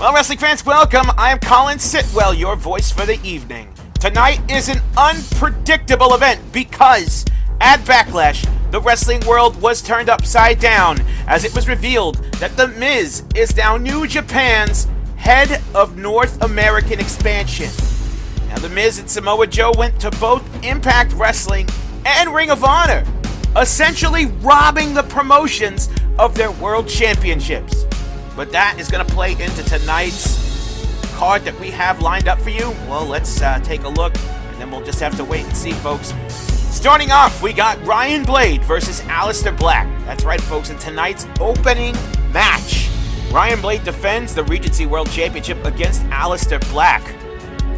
Well, wrestling fans, welcome. I am Colin Sitwell, your voice for the evening. Tonight is an unpredictable event because at Backlash, the wrestling world was turned upside down as it was revealed that The Miz is now New Japan's head of North American expansion. Now, The Miz and Samoa Joe went to both Impact Wrestling and Ring of Honor, essentially robbing the promotions of their world championships. But that is going to play into tonight's card that we have lined up for you. Well, let's take a look, and then we'll just have to wait and see, folks. Starting off, we got Ryan Blade versus Aleister Black. That's right, folks, in tonight's opening match. Ryan Blade defends the Regency World Championship against Aleister Black.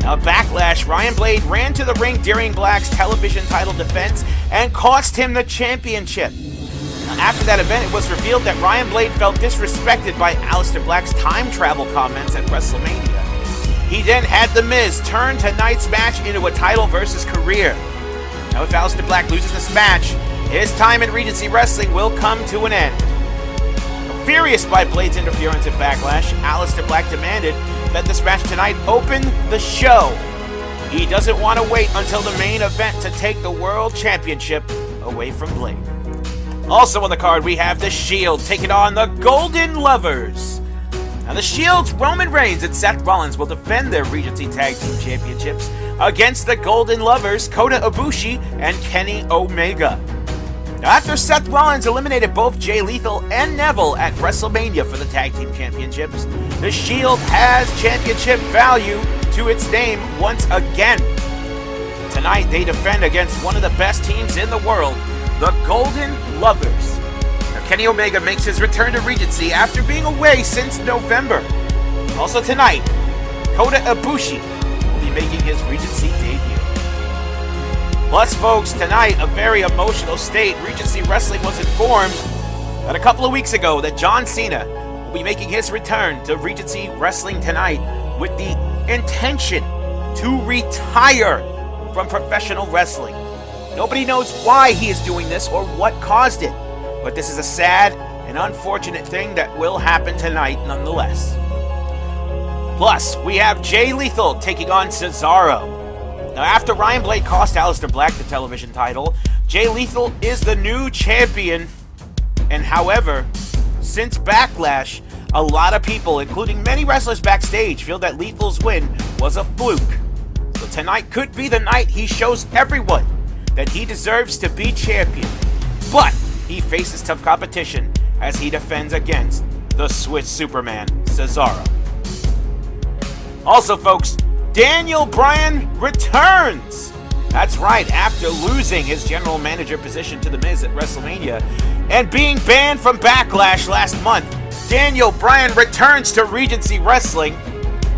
Now, Backlash, Ryan Blade ran to the ring during Black's television title defense and cost him the championship. Now, after that event, it was revealed that Ryan Blade felt disrespected by Aleister Black's time travel comments at WrestleMania. He then had The Miz turn tonight's match into a title versus career. Now, if Aleister Black loses this match, his time in Regency Wrestling will come to an end. Furious by Blade's interference at Backlash, Aleister Black demanded that this match tonight open the show. He doesn't want to wait until the main event to take the World Championship away from Blade. Also on the card, we have The Shield taking on the Golden Lovers. Now, The Shield's Roman Reigns and Seth Rollins will defend their Regency Tag Team Championships against the Golden Lovers, Kota Ibushi and Kenny Omega. Now, after Seth Rollins eliminated both Jay Lethal and Neville at WrestleMania for the Tag Team Championships, The Shield has championship value to its name once again. Tonight, they defend against one of the best teams in the world, the Golden Lovers. Now, Kenny Omega makes his return to Regency after being away since November. Also tonight, Kota Ibushi will be making his Regency debut. Plus, folks, tonight, a very emotional state. Regency Wrestling was informed that a couple of weeks ago that John Cena will be making his return to Regency Wrestling tonight with the intention to retire from professional wrestling. Nobody knows why he is doing this or what caused it, but this is a sad and unfortunate thing that will happen tonight nonetheless. Plus, we have Jay Lethal taking on Cesaro. Now, after Ryan Blade cost Aleister Black the television title, Jay Lethal is the new champion. And however, since Backlash, a lot of people, including many wrestlers backstage, feel that Lethal's win was a fluke. So tonight could be the night he shows everyone that he deserves to be champion. But he faces tough competition as he defends against the Swiss Superman, Cesaro. Also, folks, Daniel Bryan returns. That's right, after losing his general manager position to The Miz at WrestleMania and being banned from Backlash last month, Daniel Bryan returns to Regency Wrestling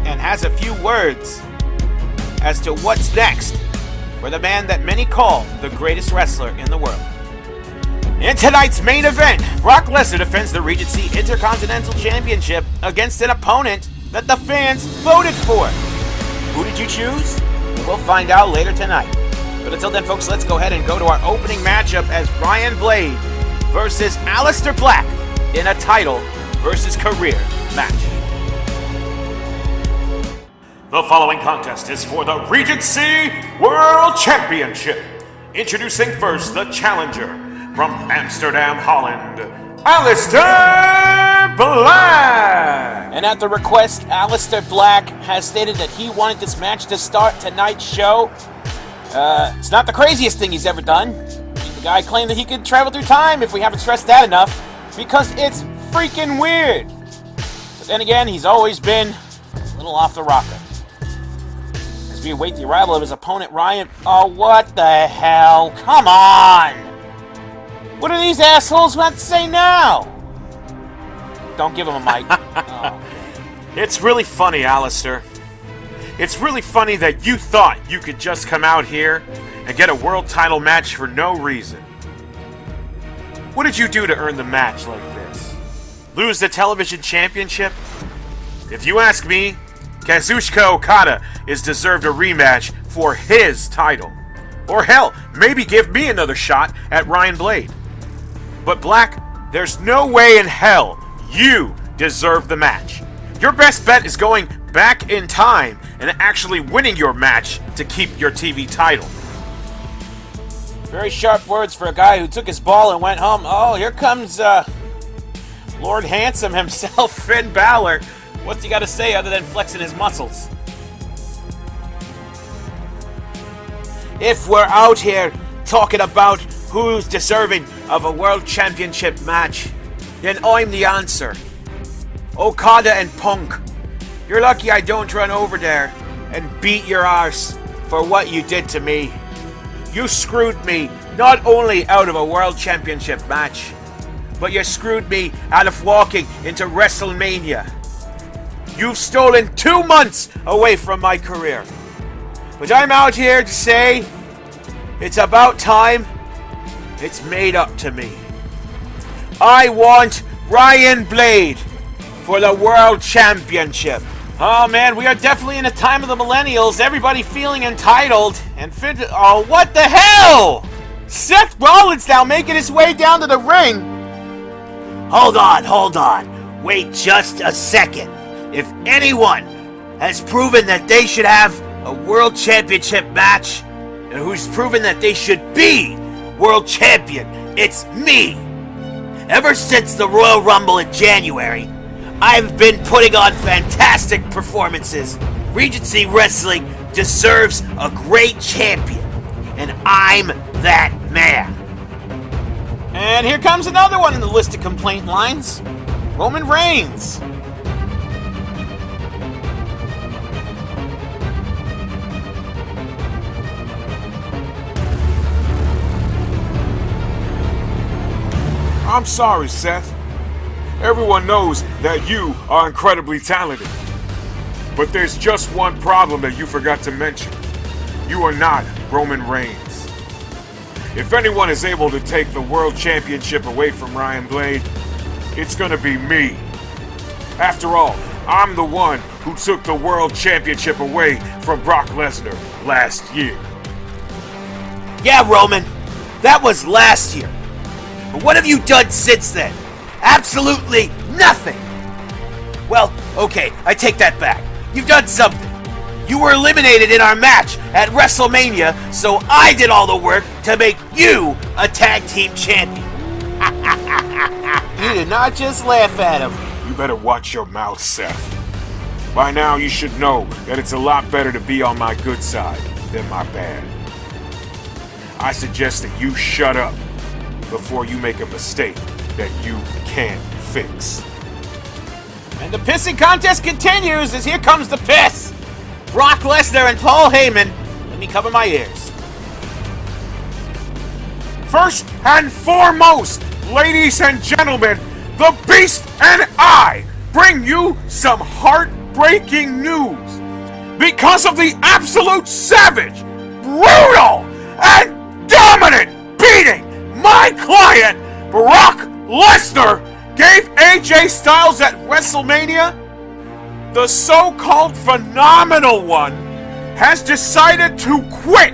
and has a few words as to what's next for the man that many call the greatest wrestler in the world. In tonight's main event, Brock Lesnar defends the Regency Intercontinental Championship against an opponent that the fans voted for. Who did you choose? We'll find out later tonight. But until then, folks, let's go ahead and go to our opening matchup as Ryan Blade versus Aleister Black in a title versus career match. The following contest is for the Regency World Championship. Introducing first the challenger from Amsterdam, Holland, Aleister Black! And at the request, Aleister Black has stated that he wanted this match to start tonight's show. It's not the craziest thing he's ever done. The guy claimed that he could travel through time, if we haven't stressed that enough, because it's freaking weird. But then again, he's always been a little off the rocker. As we await the arrival of his opponent, Ryan... Oh, what the hell? Come on! What do these assholes want to say now? Don't give him a mic. Oh. It's really funny, Aleister. It's really funny that you thought you could just come out here and get a world title match for no reason. What did you do to earn the match like this? Lose the television championship? If you ask me, Kazuchika Okada is deserved a rematch for his title. Or hell, maybe give me another shot at Ryan Blade. But Black, there's no way in hell you deserve the match. Your best bet is going back in time and actually winning your match to keep your TV title. Very sharp words for a guy who took his ball and went home. Oh, here comes Lord Handsome himself, Finn Balor. What's he got to say other than flexing his muscles? If we're out here talking about who's deserving of a World Championship match, then I'm the answer. Okada and Punk. You're lucky I don't run over there and beat your arse for what you did to me. You screwed me not only out of a World Championship match, but you screwed me out of walking into WrestleMania. You've stolen 2 months away from my career. But I'm out here to say, it's about time it's made up to me. I want Ryan Blade for the World Championship. Oh man, we are definitely in a time of the millennials. Everybody feeling entitled and fit. Oh, what the hell? Seth Rollins now making his way down to the ring. Hold on. Wait just a second. If anyone has proven that they should have a World Championship match, and who's proven that they should be World Champion, it's me. Ever since the Royal Rumble in January, I've been putting on fantastic performances. Regency Wrestling deserves a great champion, and I'm that man. And here comes another one in the list of complaint lines. Roman Reigns. I'm sorry, Seth. Everyone knows that you are incredibly talented. But there's just one problem that you forgot to mention. You are not Roman Reigns. If anyone is able to take the World Championship away from Ryan Blade, it's gonna be me. After all, I'm the one who took the World Championship away from Brock Lesnar last year. Yeah, Roman, that was last year. But what have you done since then? Absolutely nothing. Well, okay, I take that back. You've done something. You were eliminated in our match at WrestleMania, so I did all the work to make you a tag team champion. You did not just laugh at him. You better watch your mouth, Seth. By now, you should know that it's a lot better to be on my good side than my bad. I suggest that you shut up before you make a mistake that you can't fix. And the pissing contest continues as here comes the piss. Brock Lesnar and Paul Heyman. Let me cover my ears. First and foremost, ladies and gentlemen, the Beast and I bring you some heartbreaking news. Because of the absolute savage, brutal, and dominant beating my client, Brock Lesnar, gave AJ Styles at WrestleMania, the so-called phenomenal one has decided to quit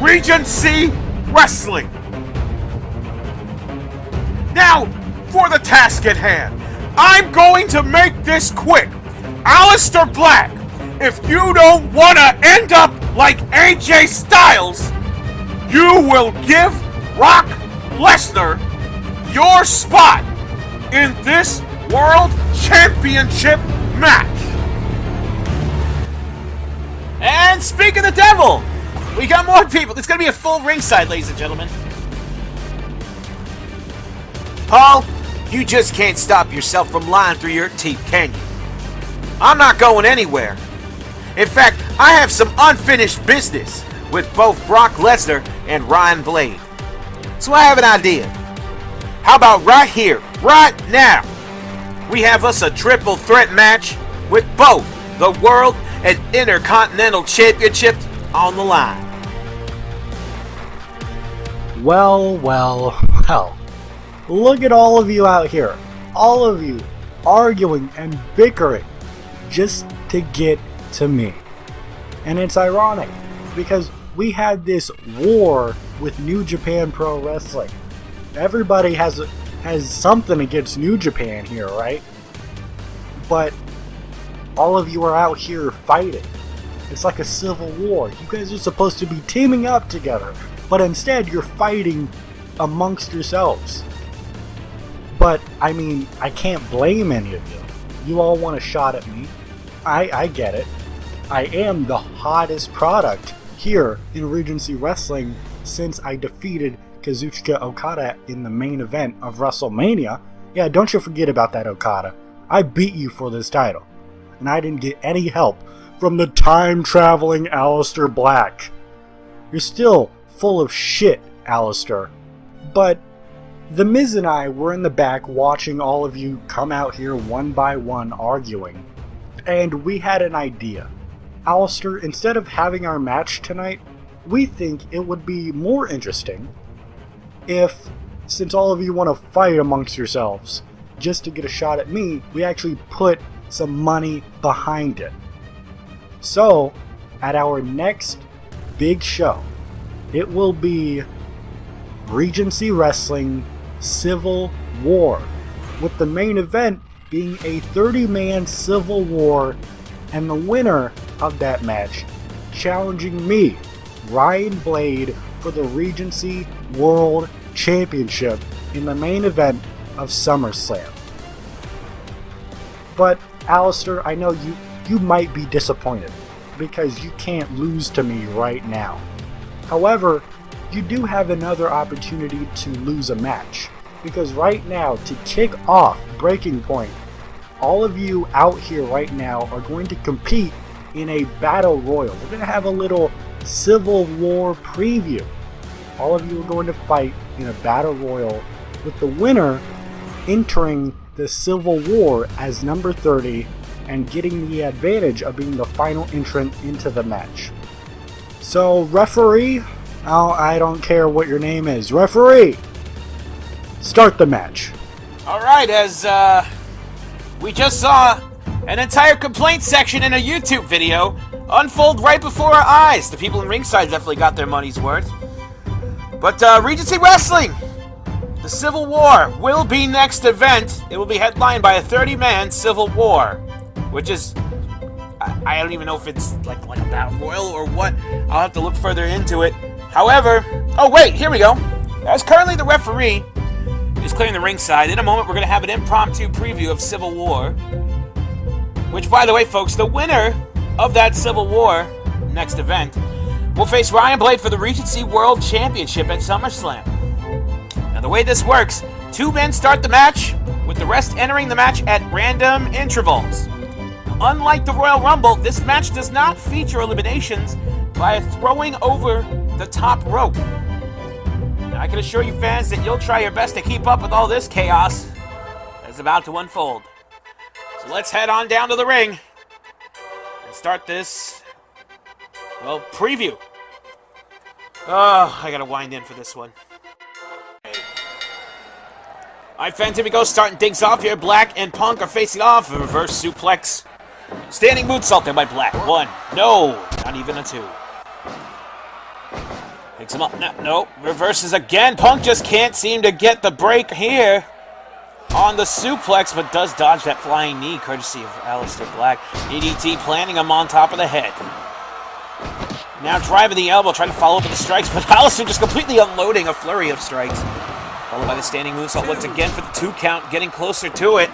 Regency Wrestling. Now, for the task at hand, I'm going to make this quick. Aleister Black, if you don't want to end up like AJ Styles, you will give Brock Lesnar your spot in this World Championship match. And speak of the devil, we got more people. It's going to be a full ringside, ladies and gentlemen. Paul, you just can't stop yourself from lying through your teeth, can you? I'm not going anywhere. In fact, I have some unfinished business with both Brock Lesnar and Ryan Blade. So I have an idea. How about right here, right now, we have us a triple threat match with both the World and Intercontinental Championships on the line. Well. Look at all of you out here. All of you arguing and bickering just to get to me. And it's ironic because we had this war with New Japan Pro Wrestling. Everybody has something against New Japan here, right? But all of you are out here fighting. It's like a civil war. You guys are supposed to be teaming up together, but instead you're fighting amongst yourselves. But, I mean, I can't blame any of you. You all want a shot at me. I get it. I am the hottest product here in Regency Wrestling since I defeated Kazuchika Okada in the main event of WrestleMania. Yeah, don't you forget about that, Okada. I beat you for this title. And I didn't get any help from the time-traveling Aleister Black. You're still full of shit, Aleister. But The Miz and I were in the back watching all of you come out here one by one arguing. And we had an idea. Aleister, instead of having our match tonight, we think it would be more interesting if, since all of you want to fight amongst yourselves just to get a shot at me, we actually put some money behind it. So, at our next big show, it will be Regency Wrestling Civil War, with the main event being a 30-man Civil War, and the winner of that match challenging me, Ryan Blade, for the Regency World Championship in the main event of SummerSlam. But, Aleister, I know you might be disappointed because you can't lose to me right now. However, you do have another opportunity to lose a match, because right now, to kick off Breaking Point, all of you out here right now are going to compete in a battle royal. We're going to have a little Civil War preview. All of you are going to fight in a battle royal, with the winner entering the Civil War as number 30 and getting the advantage of being the final entrant into the match. So, referee, I don't care what your name is. Referee, start the match. Alright, as we just saw an entire complaint section in a YouTube video unfold right before our eyes. The people in ringside definitely got their money's worth. But Regency Wrestling, the Civil War, will be next event. It will be headlined by a 30-man Civil War, which is, I don't even know if it's like a battle royal or what. I'll have to look further into it. However, oh wait, here we go. As currently the referee is clearing the ringside, in a moment we're going to have an impromptu preview of Civil War, which, by the way, folks, the winner of that Civil War next event will face Ryan Blade for the Regency World Championship at SummerSlam. Now, the way this works, 2 men start the match, with the rest entering the match at random intervals. Unlike the Royal Rumble, this match does not feature eliminations by throwing over the top rope. Now, I can assure you fans that you'll try your best to keep up with all this chaos that's about to unfold. So let's head on down to the ring and start this, well, preview. Oh, I gotta wind in for this one. Alright, fans, here we go. Starting things off here. Black and Punk are facing off. A reverse suplex. Standing moonsault there by Black. 1. No, not even a 2. Picks him up. No. Reverses again. Punk just can't seem to get the break here on the suplex, but does dodge that flying knee, courtesy of Aleister Black. DDT planting him on top of the head. Now driving the elbow, trying to follow up with the strikes, but Aleister just completely unloading a flurry of strikes. Followed by the standing moonsault once again for the 2 count, getting closer to it.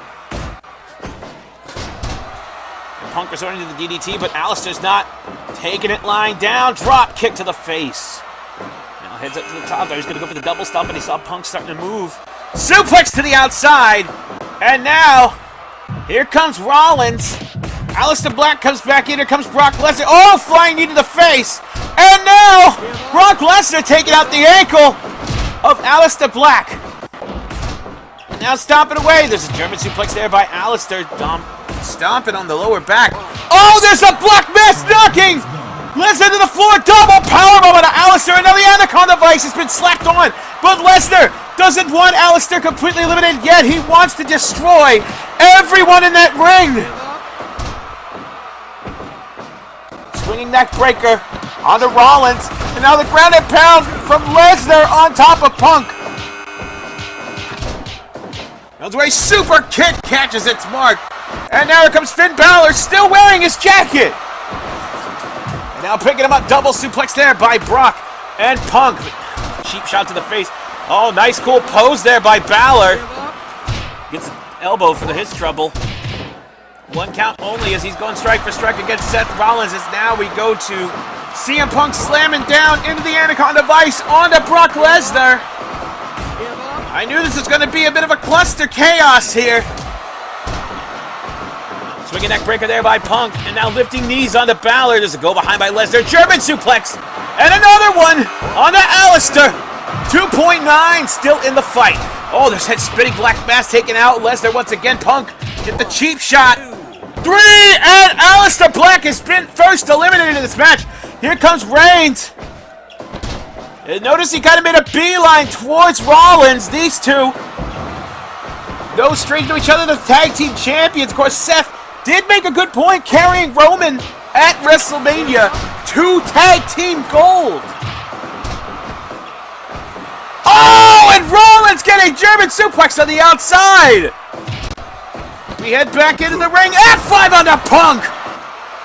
And Punk resorting to the DDT, but Aleister's not taking it lying down. Drop kick to the face. Now heads up to the top there. He's going to go for the double stomp, and he saw Punk starting to move. Suplex to the outside. And now, here comes Rollins. Aleister Black comes back in. Here comes Brock Lesnar. Oh, flying knee to the face. And now, Brock Lesnar taking out the ankle of Aleister Black. And now stomping away. There's a German suplex there by Aleister. Stomping on the lower back. Oh, there's a Black Mass knocking Lesnar to the floor. Double powerbomb on Aleister. And now the Anaconda Vice has been slapped on. But Lesnar doesn't want Aleister completely eliminated yet. He wants to destroy everyone in that ring. Swinging neck breaker onto Rollins. And now the ground and pound from Lesnar on top of Punk. Now a super kick catches its mark. And now here comes Finn Balor, still wearing his jacket. And now picking him up, double suplex there by Brock and Punk. Cheap shot to the face. Oh, nice cool pose there by Balor. Gets an elbow for his trouble. 1 count only as he's going strike for strike against Seth Rollins. As now we go to CM Punk slamming down into the Anaconda Vice onto Brock Lesnar. I knew this was going to be a bit of a cluster chaos here. Swinging neck breaker there by Punk, and now lifting knees onto Balor. There's a go behind by Lesnar. German suplex, and another one onto Aleister. 2.9 still in the fight. Oh, there's that spinning black mass taken out. Lesnar once again. Punk get the cheap shot. 3, and Aleister Black has been first eliminated in this match. Here comes Reigns. And notice he kind of made a beeline towards Rollins. These two, no straight to each other, the tag team champions. Of course, Seth did make a good point carrying Roman at WrestleMania to tag team gold. Oh, and Rollins getting German suplex on the outside. We head back into the ring. F5 on the Punk.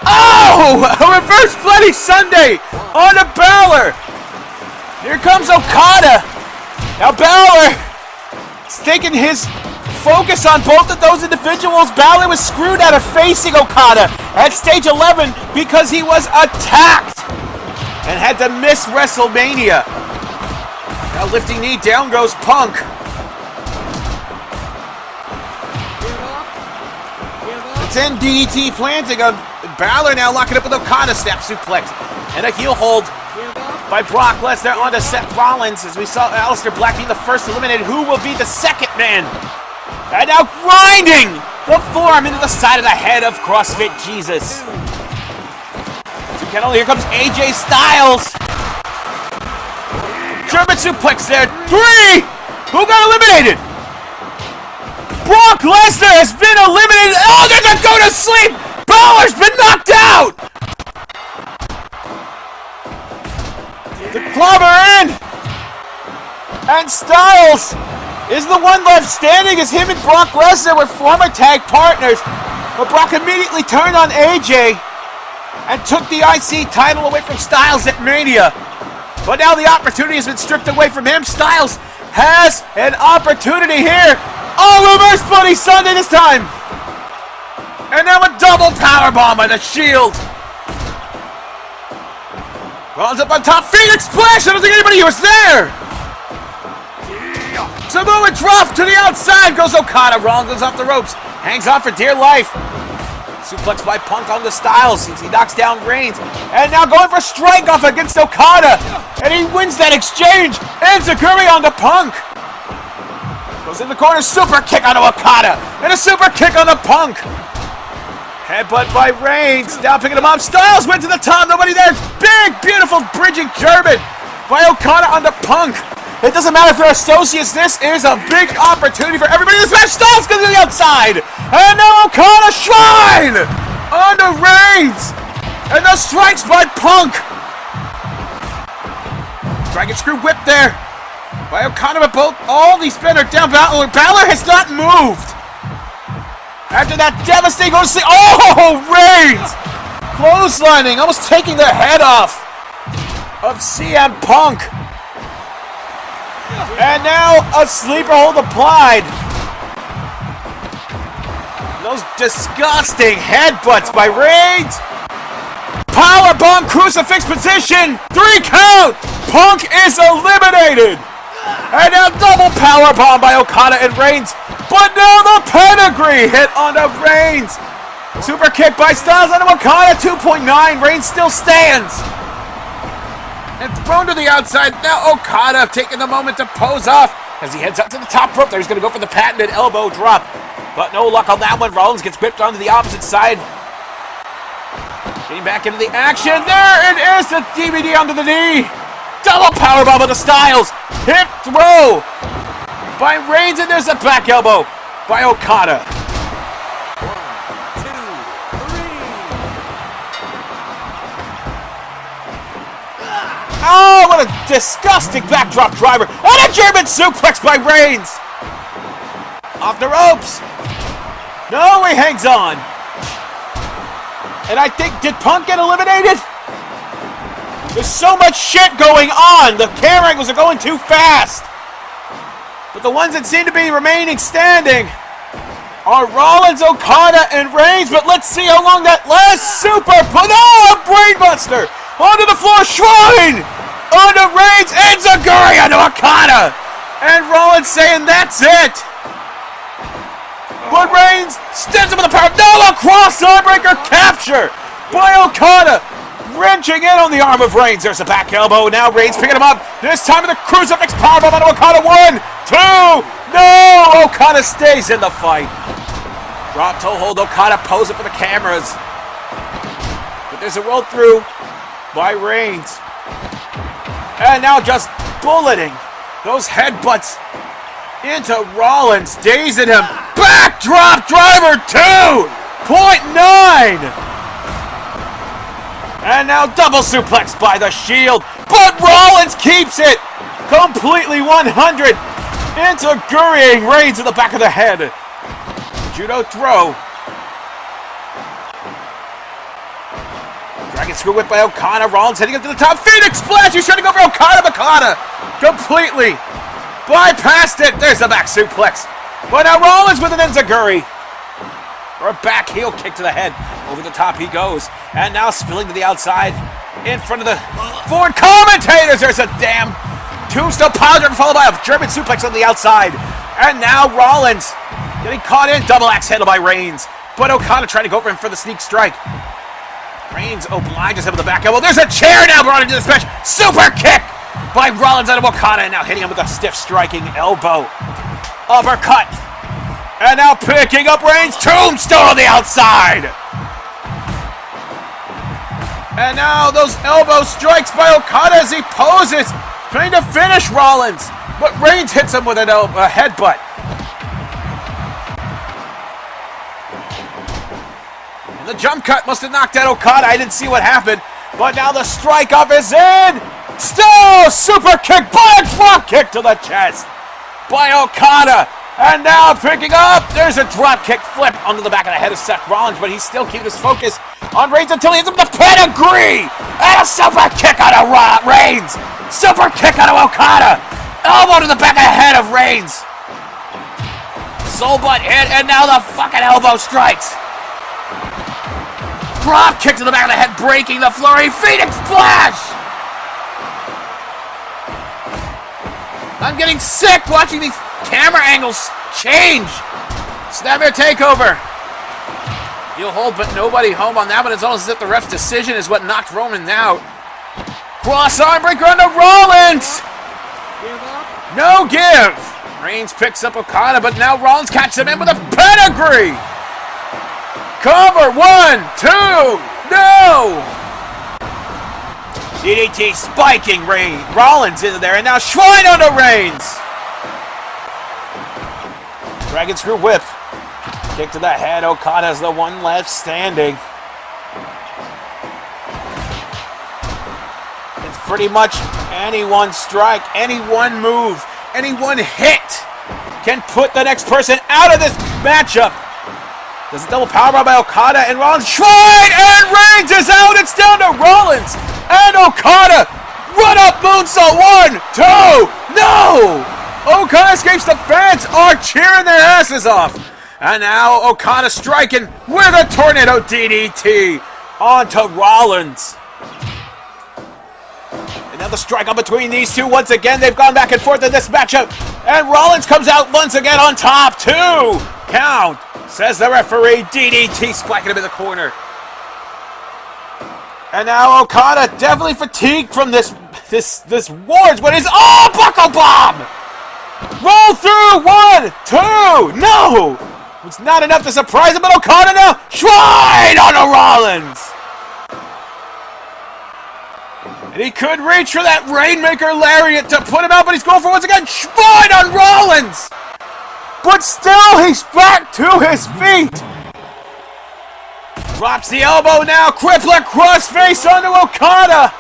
Oh, a reverse Bloody Sunday on the Balor. Here comes Okada. Now Balor is taking his focus on both of those individuals. Balor was screwed out of facing Okada at stage 11 because he was attacked and had to miss WrestleMania. Now lifting knee, down goes Punk. It's in DDT planting on Balor, now locking up with Okada, snap suplex. And a heel hold by Brock Lesnar onto Seth Rollins as we saw Aleister Black being the first eliminated. Who will be the second man? And now grinding the forearm into the side of the head of CrossFit Jesus. Here comes AJ Styles. German suplex there. 3! Who got eliminated? Brock Lesnar has been eliminated. Oh, there's a go to sleep. Balor's been knocked out. The clobber in. And Styles is the one left standing as him and Brock Lesnar were former tag partners. But Brock immediately turned on AJ and took the IC title away from Styles at Mania. But now the opportunity has been stripped away from him. Styles has an opportunity here. Oh, reverse Bloody Sunday this time. And now a double powerbomb by the Shield. Rollins up on top. Phoenix Splash. I don't think anybody was there. Samoa drop to the outside. Goes Okada. Rollins goes off the ropes. Hangs on for dear life. Suplex by Punk on the Styles. He knocks down Reigns. And now going for a strike off against Okada. And he wins that exchange. Enziguri on the Punk. Goes in the corner. Super kick on Okada. And a super kick on the Punk. Headbutt by Reigns. Now picking him up. Styles went to the top. Nobody there. Big, beautiful bridging German by Okada on the Punk. It doesn't matter if they're associates. This is a big opportunity for everybody in this match. Styles goes to the outside. And now Okada shine on the Reigns. And the strikes by Punk. Dragon screw whip there by Okada, but both all these men are down. Balor has not moved. After that devastating go to sleep. Oh, Reigns! Clotheslining, almost taking the head off of CM Punk. And now a sleeper hold applied. Those disgusting headbutts by Reigns. Powerbomb crucifix position. 3 count. Punk is eliminated. And now double powerbomb by Okada and Reigns. But now the pedigree hit onto Reigns. Super kick by Styles onto Okada. 2.9. Reigns still stands. And thrown to the outside. Now Okada taking the moment to pose off as he heads up to the top rope there. He's going to go for the patented elbow drop. But no luck on that one. Rollins gets whipped onto the opposite side. Getting back into the action. There it is. The DVD onto the knee. Double powerbomb of the Styles. Hip throw by Reigns. And there's a back elbow by Okada. Oh, what a disgusting backdrop driver. And a German suplex by Reigns. Off the ropes. No, he hangs on. And I think, did Punk get eliminated? There's so much shit going on. The camera angles are going too fast. But the ones that seem to be remaining standing are Rollins, Okada, and Reigns. But let's see how long that lasts. Super put. Oh, a brainbuster. Onto the floor. Shrine. Onto Reigns. And Zaguri onto Okada. And Rollins saying that's it. But Reigns stands up with the power. No, a cross armbreaker capture by Okada. Wrenching in on the arm of Reigns. There's a back elbow. Now Reigns picking him up. This time with the crucifix powerbomb onto Okada. 1, 2. No! Okada stays in the fight. Drop toe hold. Okada posing for the cameras. But there's a roll through by Reigns. And now just bulleting those headbutts into Rollins. Dazing him. Backdrop driver 2.9. And now double suplex by the Shield. But Rollins keeps it completely 100. Enziguring Reigns in the back of the head. Judo throw. Dragon screw whip by Okada. Rollins heading up to the top. Phoenix splash. He's trying to go for Okada. Okada completely bypassed it. There's the back suplex. But now Rollins with an Enziguri. Or a back heel kick to the head. Over the top he goes. And now spilling to the outside. In front of the foreign commentators. There's a damn tombstone power followed by a German suplex on the outside. And now Rollins getting caught in. Double axe handle by Reigns. But Okada trying to go for him for the sneak strike. Reigns obliges him with the back elbow. There's a chair now brought into the smash. Super kick by Rollins out of Okada. And now hitting him with a stiff striking elbow. Uppercut. And now picking up Reigns. Tombstone on the outside. And now those elbow strikes by Okada as he poses, trying to finish Rollins. But Reigns hits him with a headbutt. And the jump cut must have knocked out Okada. I didn't see what happened. But now the strike off is in. Still super kick by a drop kick to the chest by Okada. And now picking up, there's a drop kick flip onto the back of the head of Seth Rollins, but he's still keeping his focus on Reigns until he hits him with the pedigree. And a super kick out of Reigns. Super kick out of Okada. Elbow to the back of the head of Reigns. Soul butt hit, and now the fucking elbow strikes. Drop kick to the back of the head, breaking the flurry. Phoenix splash. I'm getting sick watching these camera angles change. Snapmare takeover. Heel hold, but nobody home on that one. It's almost as if the ref's decision is what knocked Roman out. Cross arm breaker onto Rollins. No give. Reigns picks up Okada, but now Rollins catches him in with a pedigree. Cover. 1, 2. No. DDT spiking Rollins into there, and now Shrine onto Reigns. Dragon screw whip. Kick to the head. Okada's the one left standing. It's pretty much any one strike, any one move, any one hit can put the next person out of this matchup. There's a double powerbomb by Okada and Rollins. Shrine and Reigns is out. It's down to Rollins and Okada. Run up moonsault. 1, 2. No! Okada escapes. The fans are cheering their asses off. And now Okada striking with a tornado DDT onto Rollins. Another strike on between these two. Once again, they've gone back and forth in this matchup. And Rollins comes out once again on top. 2 count, says the referee. DDT splacking him in the corner. And now Okada definitely fatigued from this wars. What is... Oh, buckle bomb! Roll through. 1, 2. No! It's not enough to surprise him, but Okada now. Shrine onto Rollins. And he could reach for that Rainmaker Lariat to put him out, but he's going for once again. Shrine on Rollins! But still, he's back to his feet. Drops the elbow now. Crippler crossface onto Okada.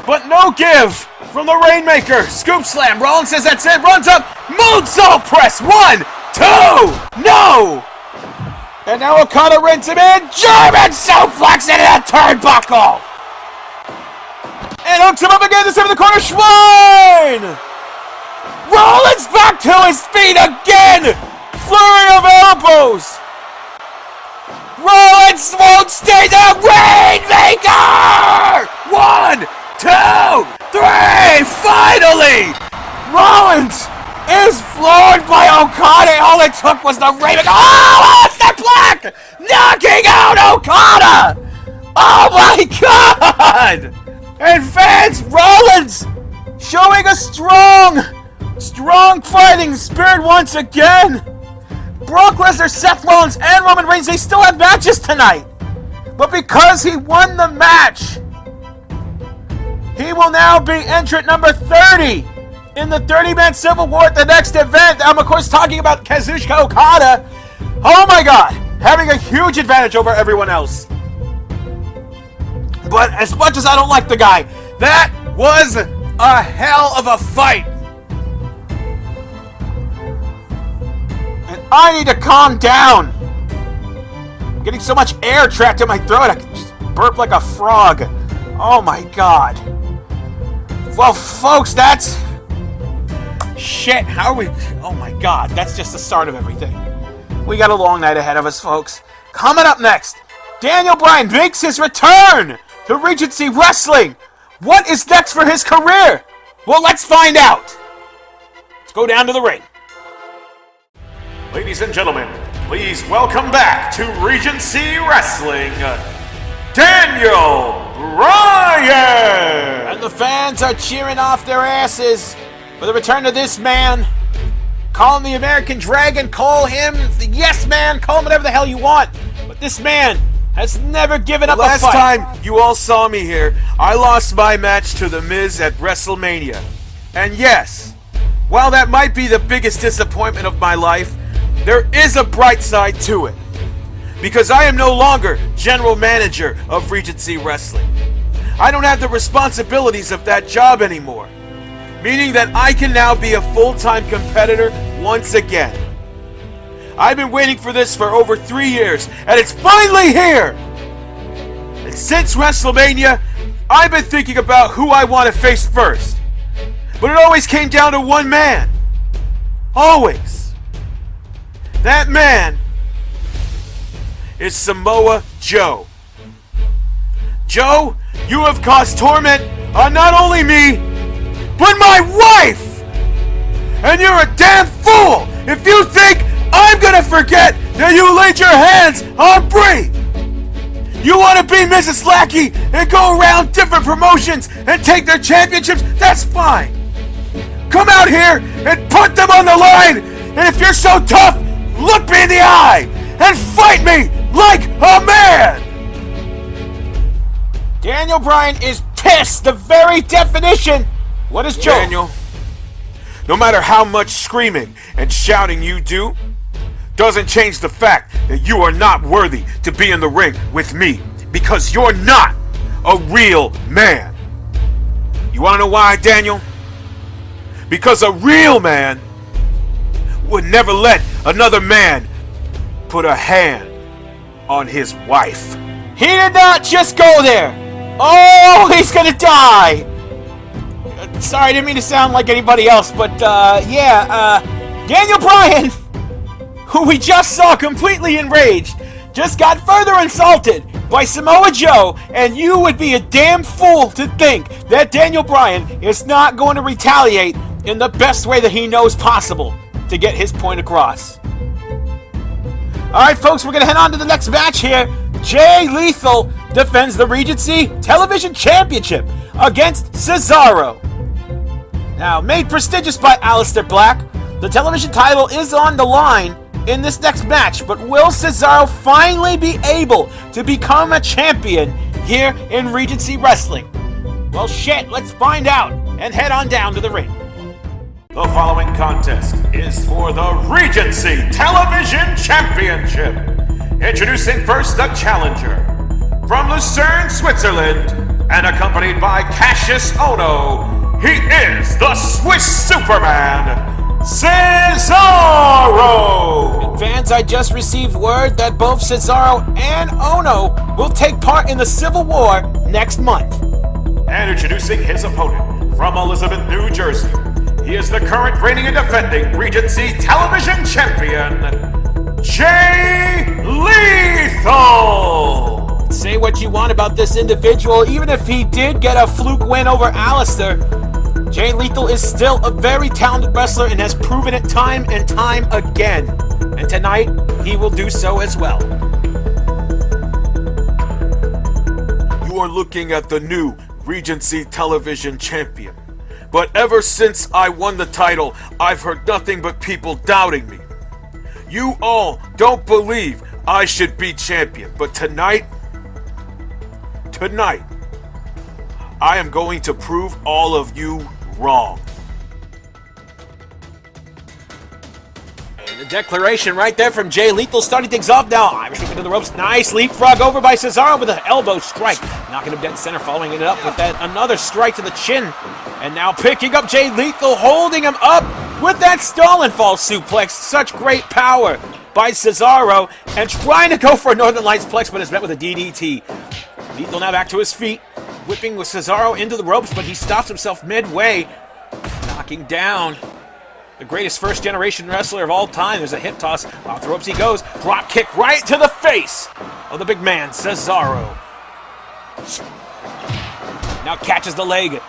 But no give from the Rainmaker. Scoop slam. Rollins says that's it. Runs up. Moonsault press. 1, 2. No! And now Okada rents him in. German suplex into the turnbuckle. And hooks him up again. This time in the corner. Schwein. Rollins back to his feet again. Flurry of elbows. Rollins won't stay there. Rainmaker. 1, 2, 3. Finally. Rollins is floored by Okada. All it took was the Rainmaker. Oh, Aleister Black knocking out Okada. Oh my God. And fans, Rollins showing a strong fighting spirit once again. Brock Lesnar, Seth Rollins, and Roman Reigns, they still have matches tonight. But because he won the match, he will now be entrant number 30 in the 30-man Civil War at the next event. I'm, of course, talking about Kazuchika Okada. Oh my God, having a huge advantage over everyone else. But as much as I don't like the guy, that was a hell of a fight. And I need to calm down. I'm getting so much air trapped in my throat, I can just burp like a frog. Oh my God. Well, folks, that's... Shit, how are we... Oh my God, that's just the start of everything. We got a long night ahead of us, folks. Coming up next, Daniel Bryan makes his return to Regency Wrestling. What is next for his career? Well, let's find out. Let's go down to the ring. Ladies and gentlemen, please welcome back to Regency Wrestling, Daniel Bryan! And the fans are cheering off their asses for the return of this man. Call him the American Dragon, call him the Yes Man, call him whatever the hell you want. But this man has never given up a fight. Last time you all saw me here, I lost my match to The Miz at WrestleMania. And yes, while that might be the biggest disappointment of my life, there is a bright side to it. Because I am no longer general manager of Regency Wrestling. I don't have the responsibilities of that job anymore. Meaning that I can now be a full-time competitor once again. I've been waiting for this for over 3 years, and it's finally here! And since WrestleMania, I've been thinking about who I want to face first. But it always came down to one man. Always. That man is Samoa Joe. Joe, you have caused torment on not only me, but my wife! And you're a damn fool if you think I'm gonna forget that you laid your hands on Brie! You wanna be Mrs. Lackey and go around different promotions and take their championships? That's fine. Come out here and put them on the line! And if you're so tough, look me in the eye and fight me like a man! Daniel Bryan is pissed, the very definition. What is Joe? Daniel, no matter how much screaming and shouting you do, doesn't change the fact that you are not worthy to be in the ring with me, because you're not a real man. You want to know why, Daniel? Because a real man would never let another man put a hand on his wife. He did not just go there. Oh, he's gonna die. Sorry, I didn't mean to sound like anybody else, but Daniel Bryan, who we just saw completely enraged, just got further insulted by Samoa Joe, and you would be a damn fool to think that Daniel Bryan is not going to retaliate in the best way that he knows possible to get his point across. Alright, folks, we're going to head on to the next match here. Jay Lethal defends the Regency Television Championship against Cesaro. Now, made prestigious by Aleister Black, the television title is on the line in this next match, but will Cesaro finally be able to become a champion here in Regency Wrestling? Well, shit, let's find out and head on down to the ring. The following contest is for the Regency Television Championship. Introducing first the challenger. From Lucerne, Switzerland, and accompanied by Cassius Ohno, he is the Swiss Superman, Cesaro! And fans, I just received word that both Cesaro and Ono will take part in the Civil War next month. And introducing his opponent from Elizabeth, New Jersey. He is the current reigning and defending Regency Television Champion, Jay Lethal! Say what you want about this individual, even if he did get a fluke win over Aleister, Jay Lethal is still a very talented wrestler and has proven it time and time again. And tonight, he will do so as well. You are looking at the new Regency Television Champion. But ever since I won the title, I've heard nothing but people doubting me. You all don't believe I should be champion, but tonight, I am going to prove all of you wrong. And the declaration right there from Jay Lethal, starting things off now. Irish whip into the ropes. Nice leapfrog over by Cesaro with an elbow strike. Knocking him dead center, following it up with that another strike to the chin. And now picking up Jay Lethal, holding him up with that Stalin fall suplex. Such great power by Cesaro. And trying to go for a Northern Lights plex, but is met with a DDT. Lethal now back to his feet, whipping with Cesaro into the ropes, but he stops himself midway, knocking down the greatest first-generation wrestler of all time. There's a hip toss. Off the ropes he goes. Drop kick right to the face of the big man, Cesaro. Now catches the leg.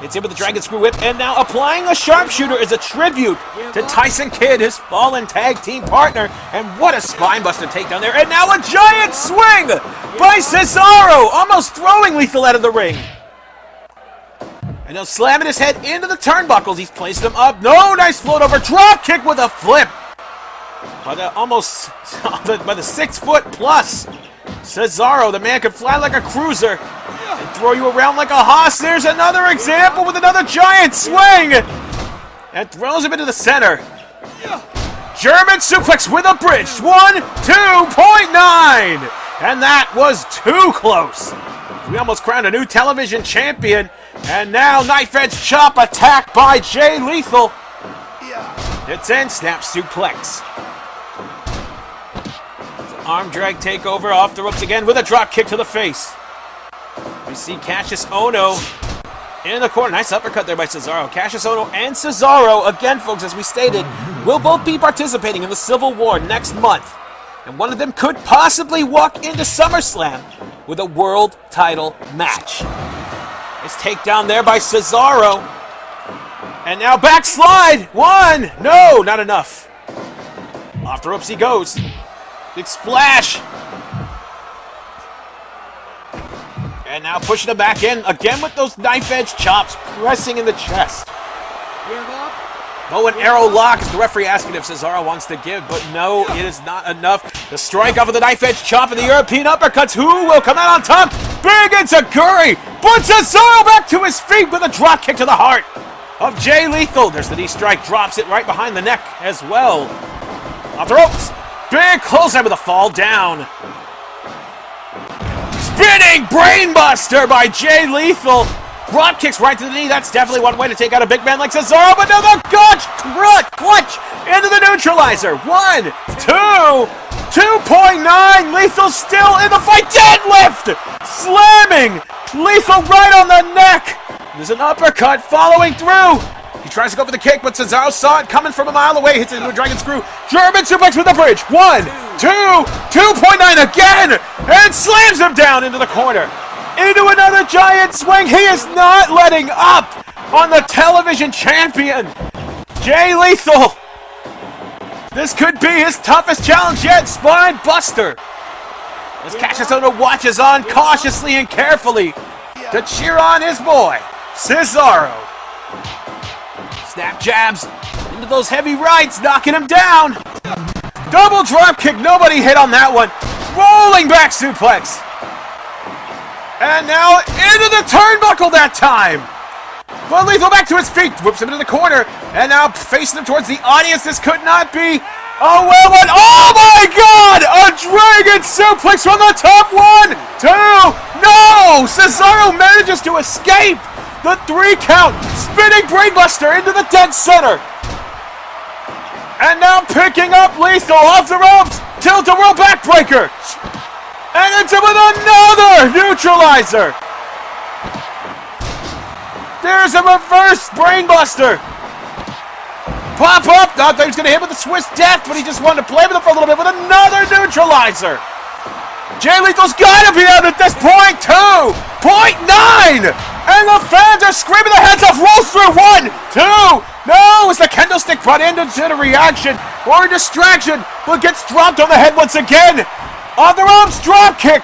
It's in with the Dragon Screw Whip, and now applying a sharpshooter as a tribute to Tyson Kidd, his fallen tag team partner. And what a spinebuster takedown there. And now a giant swing by Cesaro, almost throwing Lethal out of the ring. And now slamming his head into the turnbuckles. He's placed them up. No, nice float over. Drop kick with a flip. By the 6 foot plus Cesaro, the man could fly like a cruiser and throw you around like a hoss. There's another example with another giant swing. And throws him into the center. German suplex with a bridge. 2.9. And that was too close. We almost crowned a new television champion. And now knife edge chop attack by Jay Lethal. It's in, snap suplex. Arm drag takeover off the ropes again with a drop kick to the face. We see Cassius Ohno in the corner. Nice uppercut there by Cesaro. Cassius Ohno and Cesaro, again, folks, as we stated, will both be participating in the Civil War next month. And one of them could possibly walk into SummerSlam with a world title match. Nice takedown there by Cesaro. And now backslide. One. No, not enough. Off the ropes he goes. Big splash. And now pushing him back in. Again with those knife edge chops. Pressing in the chest. Bow and arrow lock is the referee asking if Cesaro wants to give. But no, it is not enough. The strike off of the knife edge chop and the European uppercuts. Who will come out on top? Big Enziguri. Puts Cesaro back to his feet with a drop kick to the heart of Jay Lethal. There's the knee strike. Drops it right behind the neck as well. Off the ropes. Big clothesline with a fall down. Spinning brainbuster by Jay Lethal. Drop kicks right to the knee. That's definitely one way to take out a big man like Cesaro. But now the clutch into the neutralizer. 1, 2, 2.9. Lethal still in the fight. Deadlift. Slamming Lethal right on the neck. There's an uppercut following through. He tries to go for the kick, but Cesaro saw it coming from a mile away. Hits it into a Dragon Screw. German suplex with the bridge. 1, 2, 2.9 again. And slams him down into the corner. Into another giant swing. He is not letting up on the television champion, Jay Lethal. This could be his toughest challenge yet. Spine buster. As Cassius Ohno watches on cautiously and carefully to cheer on his boy, Cesaro. Snap jabs into those heavy rights, knocking him down. Double drop kick. Nobody hit on that one. Rolling back suplex. And now into the turnbuckle that time. But Lethal back to his feet. Whips him into the corner. And now facing him towards the audience. This could not be a well one. Oh my God! A Dragon suplex from the top. 1, 2. No! Cesaro manages to escape the 3 count. Spinning brainbuster into the dead center. And now picking up Lethal off the ropes. Tilt-a-whirl backbreaker. And into with another neutralizer. There's a reverse brainbuster. Pop up. Thought he was going to hit with the Swiss Death, but he just wanted to play with it for a little bit with another neutralizer. Jay Lethal's got to be out at this point. 2.9. And the fans are screaming their heads off. Rolls through. 1, 2. No, as the kendo stick brought into the reaction or a distraction, but gets dropped on the head once again. On the ropes, drop kick.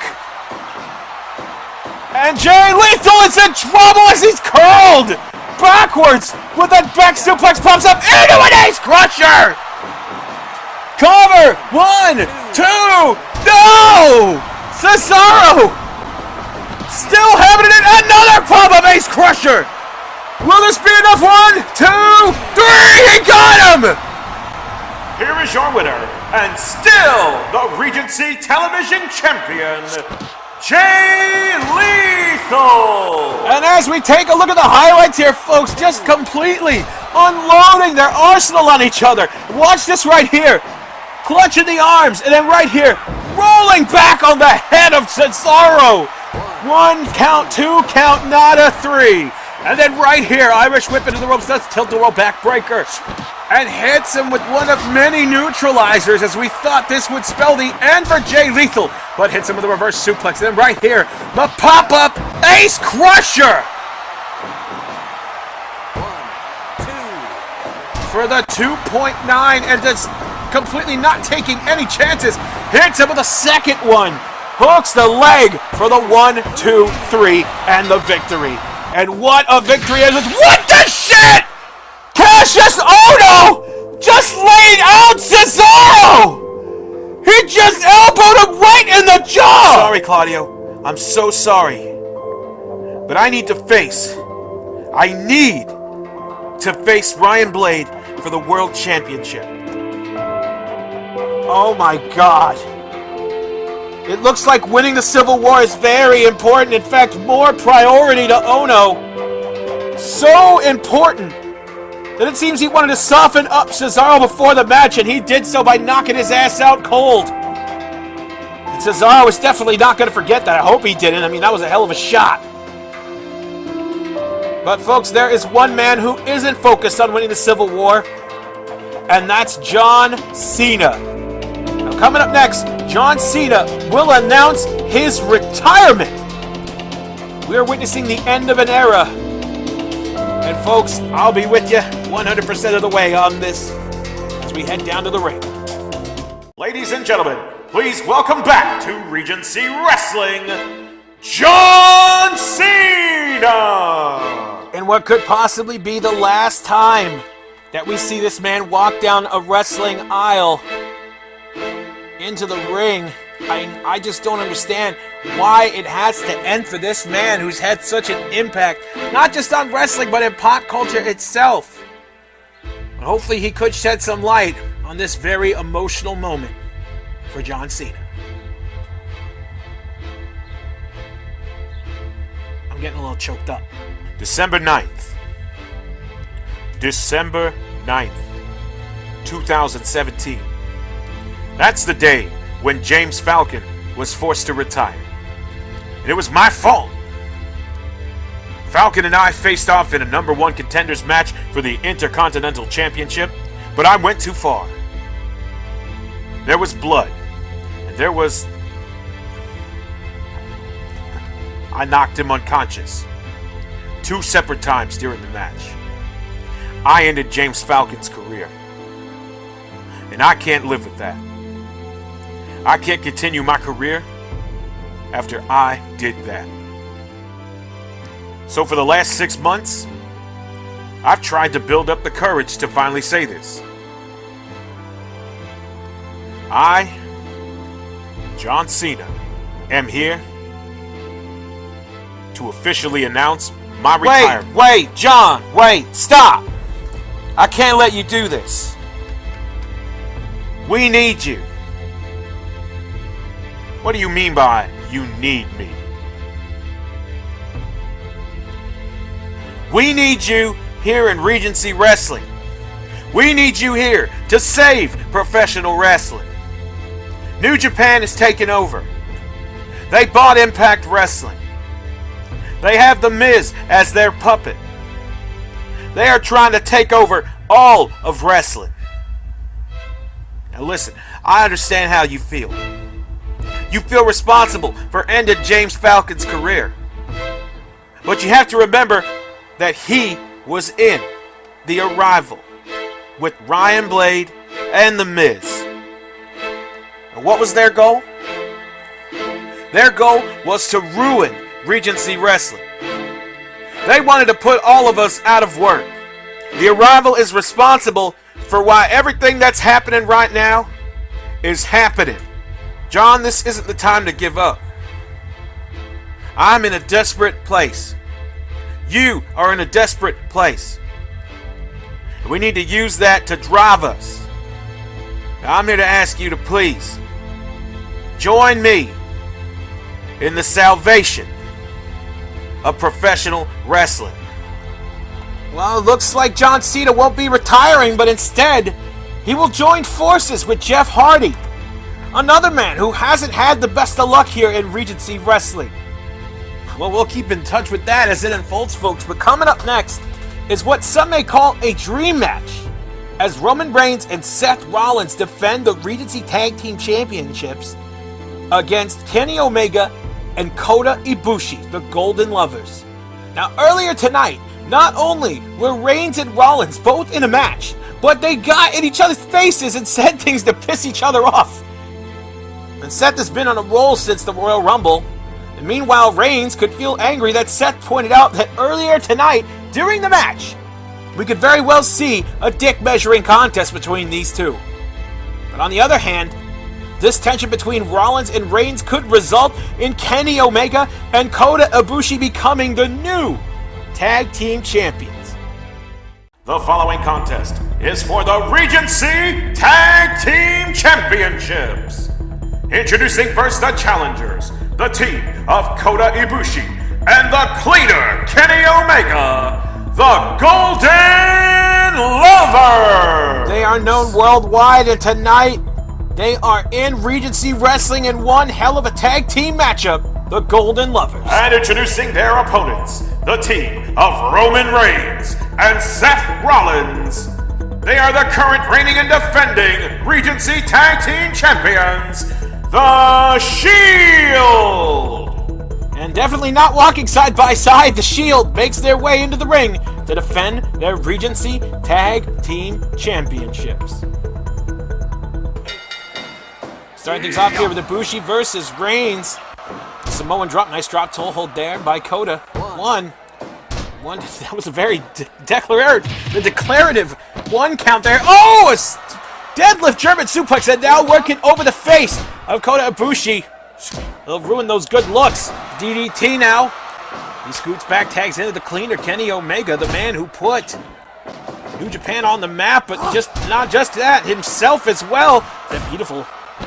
And Jay Lethal is in trouble as he's curled backwards with that back suplex, pops up into an ace crusher. Cover. 1, 2. No! Cesaro still having it. Another pop-up ace crusher. Will this be enough? 1, 2, 3. He got him. Here is your winner, and still the Regency Television Champion, Jay Lethal! And as we take a look at the highlights here, folks, just completely unloading their arsenal on each other. Watch this right here. Clutching the arms, and then right here, rolling back on the head of Cesaro. 1 count, 2 count, not a 3. And then right here, Irish whip into the ropes, does tilt-a-whirl backbreaker. And hits him with one of many neutralizers, as we thought this would spell the end for Jay Lethal. But hits him with a reverse suplex. And then right here, the pop-up ace crusher. 1, 2. For the 2.9, and just completely not taking any chances. Hits him with a second one. Hooks the leg for the 1, 2, 3, and the victory. And what a victory it is. What the shit? Cassius Ohno just laid out Cesaro! He just elbowed him right in the jaw! Sorry, Claudio. I'm so sorry. But I need to face Ryan Blade for the World Championship. Oh my God. It looks like winning the Civil War is very important. In fact, more priority to Ohno. So important that it seems he wanted to soften up Cesaro before the match, and he did so by knocking his ass out cold. And Cesaro is definitely not going to forget that. I hope he didn't. I mean, that was a hell of a shot. But folks, there is one man who isn't focused on winning the Civil War, and that's John Cena. Now, coming up next, John Cena will announce his retirement. We are witnessing the end of an era. And folks, I'll be with you 100% of the way on this as we head down to the ring. Ladies and gentlemen, please welcome back to Regency Wrestling, John Cena! And what could possibly be the last time that we see this man walk down a wrestling aisle into the ring. I just don't understand why it has to end for this man who's had such an impact, not just on wrestling, but in pop culture itself. But hopefully he could shed some light on this very emotional moment for John Cena. I'm getting a little choked up. December 9th, 2017. That's the day when James Falcon was forced to retire. And it was my fault. Falcon and I faced off in a number 1 contenders match for the Intercontinental Championship, but I went too far. There was blood, and I knocked him unconscious 2 separate times during the match. I ended James Falcon's career, and I can't live with that. I can't continue my career after I did that. So for the last 6 months, I've tried to build up the courage to finally say this. I, John Cena, am here to officially announce my retirement. Wait, John, stop! I can't let you do this. We need you. What do you mean by you need me? We need you here in Regency Wrestling. We need you here to save professional wrestling. New Japan is taking over. They bought Impact Wrestling. They have The Miz as their puppet. They are trying to take over all of wrestling. Now listen, I understand how you feel. You feel responsible for ending James Falcon's career. But you have to remember that he was in The Arrival with Ryan Blade and The Miz. And what was their goal? Their goal was to ruin Regency Wrestling. They wanted to put all of us out of work. The Arrival is responsible for why everything that's happening right now is happening. John, this isn't the time to give up. I'm in a desperate place. You are in a desperate place. We need to use that to drive us. Now, I'm here to ask you to please join me in the salvation of professional wrestling. Well, it looks like John Cena won't be retiring, but instead, he will join forces with Jeff Hardy, another man who hasn't had the best of luck here in Regency Wrestling. Well, we'll keep in touch with that as it unfolds, folks, but coming up next is what some may call a dream match, as Roman Reigns and Seth Rollins defend the Regency Tag Team Championships against Kenny Omega and Kota Ibushi, the Golden Lovers. Now, earlier tonight, not only were Reigns and Rollins both in a match, but they got in each other's faces and said things to piss each other off. And Seth has been on a roll since the Royal Rumble. And meanwhile, Reigns could feel angry that Seth pointed out that earlier tonight, during the match, we could very well see a dick measuring contest between these two. But on the other hand, this tension between Rollins and Reigns could result in Kenny Omega and Kota Ibushi becoming the new Tag Team Champions. The following contest is for the Regency Tag Team Championships. Introducing first the challengers, the team of Kota Ibushi and the cleaner Kenny Omega, the Golden Lovers. They are known worldwide, and tonight they are in Regency Wrestling in one hell of a tag team matchup, the Golden Lovers. And introducing their opponents, the team of Roman Reigns and Seth Rollins. They are the current reigning and defending Regency Tag Team Champions, The Shield. And definitely not walking side by side, The Shield makes their way into the ring to defend their Regency Tag Team Championships. Starting things off here with Ibushi versus Reigns. Samoan drop, nice drop toe hold there by Kota. One. That was a very declarative one count there. Oh, a deadlift German suplex, and now working over the face of Kota Ibushi. They'll ruin those good looks. DDT now. He scoots back, tags into the cleaner Kenny Omega, the man who put New Japan on the map, but not just that, himself as well. That beautiful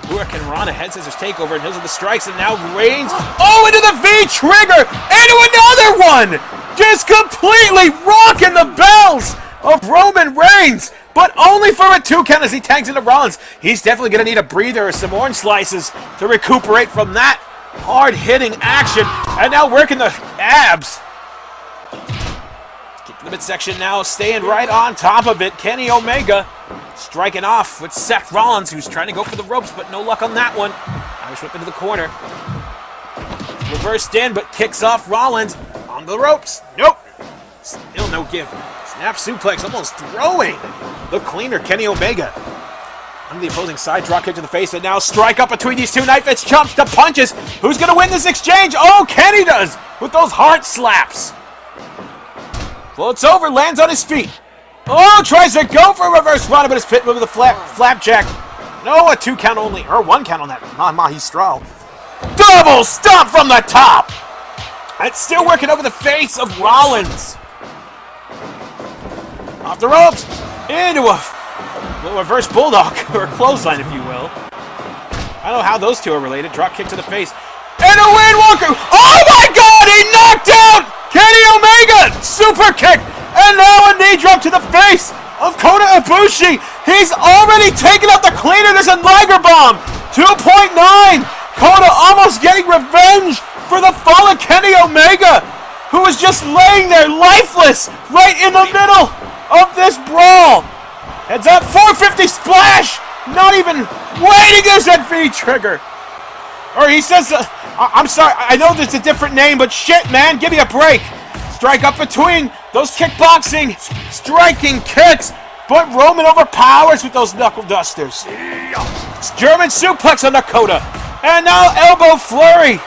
Hurricane Rana head scissors takeover, and those are the strikes, and now Reigns, into the V-trigger, into another one! Just completely rocking the bells of Roman Reigns, but only for a 2 count as he tags into Rollins. He's definitely going to need a breather or some orange slices to recuperate from that hard-hitting action, and now working the abs. Kick to the midsection now, staying right on top of it. Kenny Omega striking off with Seth Rollins, who's trying to go for the ropes, but no luck on that one. Irish whip into the corner. Reversed in, but kicks off Rollins on the ropes. Nope. Still no give. Snap suplex, almost throwing the cleaner Kenny Omega. Under the opposing side, drop kick to the face, and now strike up between these two. Knife edge chomps to punches. Who's going to win this exchange? Oh, Kenny does with those heart slaps. Floats over, lands on his feet. Oh, tries to go for a reverse run, but it's pit move with a flapjack. No, a 2 count only, or 1 count on that Magistral. Double stomp from the top. It's still working over the face of Rollins. Off the ropes, into a reverse bulldog, or a clothesline, if you will. I don't know how those two are related. Drop kick to the face, and a windwalker. Oh my God, he knocked out Kenny Omega. Super kick, and now a knee drop to the face of Kota Ibushi. He's already taken out the cleaner. There's a Liger Bomb. 2.9. Kota almost getting revenge for the fallen Kenny Omega, who was just laying there lifeless right in the middle of this brawl. Heads up, 450 splash. Not even waiting, there's that V trigger. Or he says, I'm sorry, I know there's a different name, but shit, man, give me a break. Strike up between those kickboxing, striking kicks, but Roman overpowers with those knuckle dusters. German suplex on Kota. And now elbow flurry.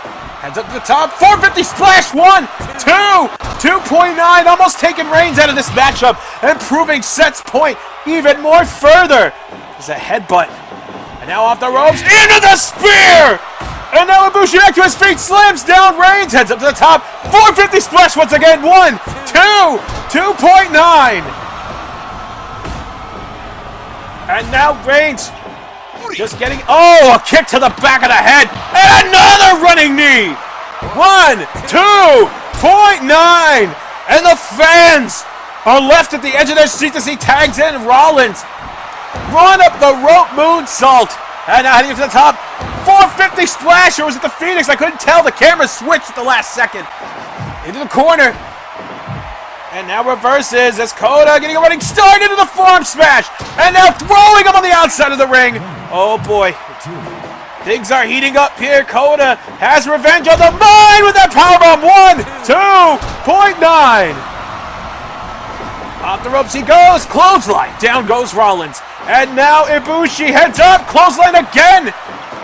Heads up to the top, 450 splash, 1, 2, 2.9, almost taking reins out of this matchup and proving Seth's point even more further. There's a headbutt. And now off the ropes, into the spear! And now Ibushi back to his feet, slams down Reigns, heads up to the top, 450 splash once again, 1, 2, 2.9. And now Reigns just getting, a kick to the back of the head, and another running knee. 1, 2.9. And the fans are left at the edge of their seats as he tags in Rollins. Run up the rope moonsault. And now heading to the top, 450 splash, or was it the Phoenix? I couldn't tell. The camera switched at the last second. Into the corner. And now reverses as Kota getting a running start into the forearm smash. And now throwing him on the outside of the ring. Oh boy. Things are heating up here. Kota has revenge on the mind with that powerbomb. 1, 2.9. Off the ropes he goes. Clothesline. Down goes Rollins. And now Ibushi heads up. Clothesline again.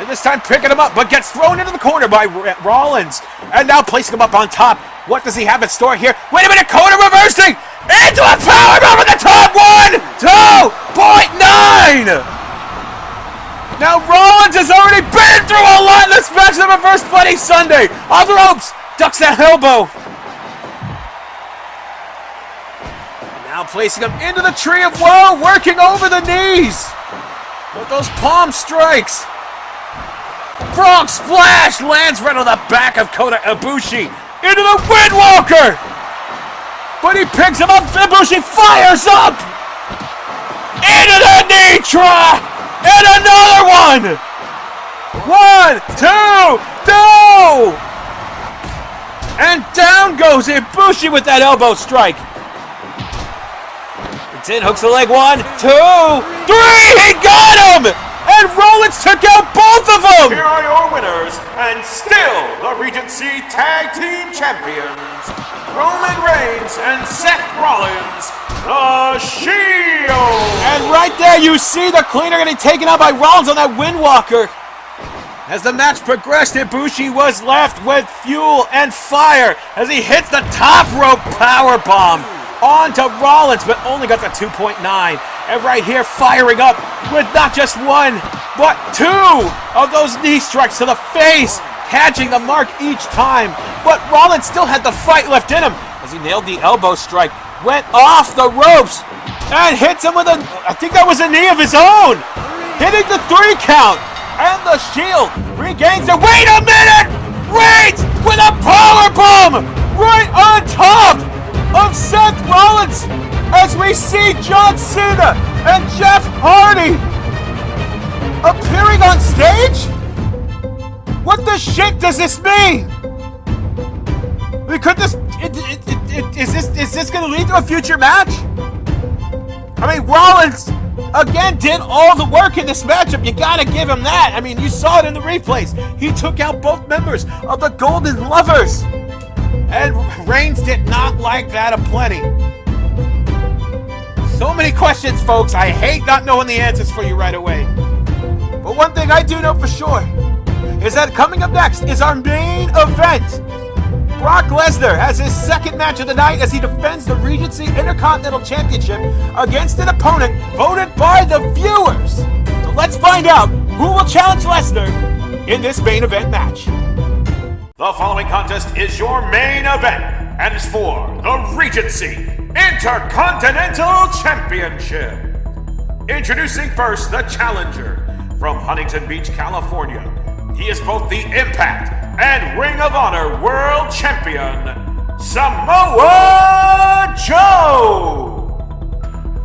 And this time picking him up, but gets thrown into the corner by Rollins. And now placing him up on top. What does he have in store here? Wait a minute. Kota reversing. Into a powerbomb at the top. 1, 2.9. Now Rollins has already been through a lot in this match. The reverse Bloody Sunday. Off the ropes. Ducks that elbow. Now placing him into the tree of woe, working over the knees with those palm strikes. Frog splash lands right on the back of Kota Ibushi into the Windwalker. But he picks him up. Ibushi fires up into the knee trap and another one. 1, 2, no! And down goes Ibushi with that elbow strike. It's in, hooks the leg, 1, 2, 3, he got him! And Rollins took out both of them! Here are your winners, and still the Regency Tag Team Champions, Roman Reigns and Seth Rollins, the Shield! And right there you see the cleaner getting taken out by Rollins on that Windwalker. As the match progressed, Ibushi was left with fuel and fire as he hits the top rope powerbomb onto Rollins, but only got the 2.9. And right here, firing up with not just 1, but 2 of those knee strikes to the face, catching the mark each time. But Rollins still had the fight left in him as he nailed the elbow strike, went off the ropes, and hits him with I think that was a knee of his own, hitting the 3 count. And the Shield regains it. Wait a minute! Reigns with a powerbomb right on top of Seth Rollins as we see John Cena and Jeff Hardy appearing on stage? What the shit does this mean? Could this is this going to lead to a future match? I mean, Rollins again did all the work in this matchup. You gotta give him that. I mean, you saw it in the replays. He took out both members of the Golden Lovers. And Reigns did not like that aplenty. So many questions, folks. I hate not knowing the answers for you right away. But one thing I do know for sure is that coming up next is our main event. Brock Lesnar has his second match of the night as he defends the Regency Intercontinental Championship against an opponent voted by the viewers. So let's find out who will challenge Lesnar in this main event match. The following contest is your main event and is for the Regency Intercontinental Championship. Introducing first the challenger from Huntington Beach, California. He is both the Impact and Ring of Honor World Champion, Samoa Joe!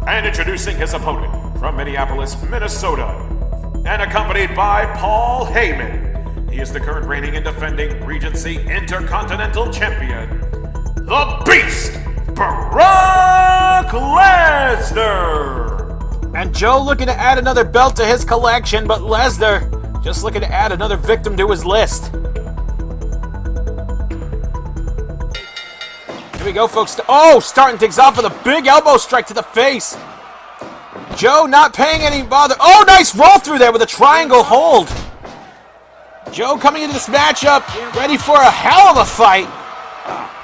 And introducing his opponent from Minneapolis, Minnesota, and accompanied by Paul Heyman. He is the current reigning and defending Regency Intercontinental Champion, the Beast, Brock Lesnar! And Joe looking to add another belt to his collection, but Lesnar just looking to add another victim to his list. Here we go, folks. Oh, starting things off with a big elbow strike to the face. Joe not paying any bother. Oh, nice roll through there with a triangle hold. Joe coming into this matchup, ready for a hell of a fight.